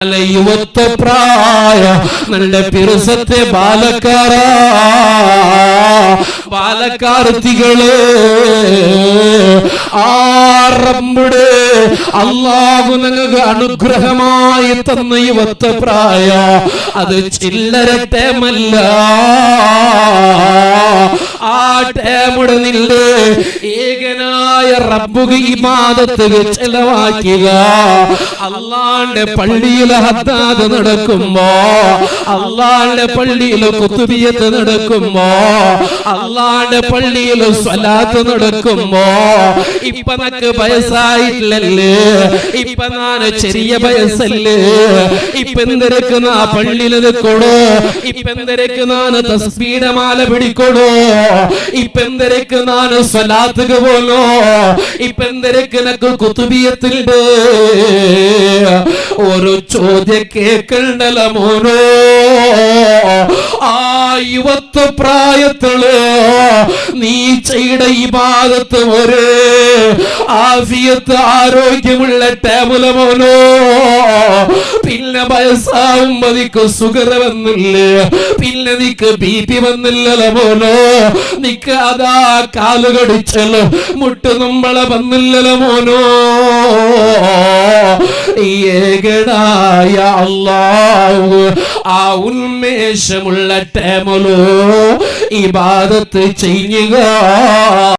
യുവത്വ പ്രായ നല്ല പിറുസത്തെ ബാലക്കാർത്തികള് ആറമ്പുടെ അല്ലാഹു നിങ്ങൾക്ക് അനുഗ്രഹമായി തന്ന യുവത്വ പ്രായ അത് ചില്ലറ ടേമല്ല. ആ ടേമുടെ നിന്റെ ഏകനായ റബ്ബുക ഇബാദത്തുകൾ ചെലവാക്കുക. അല്ലാഹുവിന്റെ പള്ളിയിൽ ഹദ്ദാദ് നടക്കുമ്പോ, അല്ലാഹുവിന്റെ പള്ളിയിൽ ഖുതുബിയത്ത് നടക്കുമ്പോ, അല്ലാഹുവിന്റെ പള്ളിയിൽ സ്വലാത്ത് നടക്കുമ്പോ, ഇപ്പൊ നക്ക് വയസ്സായിട്ടില്ലല്ലേ, ഇപ്പൊ ഞാൻ ചെറിയ വയസ്സല്ലേ, ഇപ്പൊ എന്തിരക്ക് നാ പള്ളിയിൽ നിൽക്കണോ, ഇപ്പൊ എന്തിരക്ക് ഞാൻ തസ്ബീഹ് മാല പിടിക്കണോ, ഇപ്പൊ എന്തിരക്ക് ഞാൻ സ്വലാത്തുക പോലോ, ഇപ്പൊ എന്തിരക്ക് നക്ക് ഖുതുബിയത്തുണ്ട്. ഒരു ചോദ്യം കേൾക്കണ്ടല്ല മോനോ, ആ യുവത്വ പ്രായത്തില് നീ ചെയ്ത ഇബാദത്ത് ഒരു ആഫിയത്ത് ആരോഗ്യമുള്ള ടേബിള മോനോ, പിന്നെ വയസ്സാവുമ്പോ നിക്ക് സുഗർ വന്നില്ലേ, പിന്നെ നിക്ക് ബി.പി വന്നില്ലല്ലോ മോനോ, നിക്ക് അതാ കാലുകടിച്ചല്ലോ മുട്ടുന്നുമ്പള വന്നില്ലല്ലോ മോനോ. ഏകനായ അല്ലാഹു ആ ഉന്മേഷമുള്ള ടേമലോ ഇബാദത്ത് ചെയ്യുക.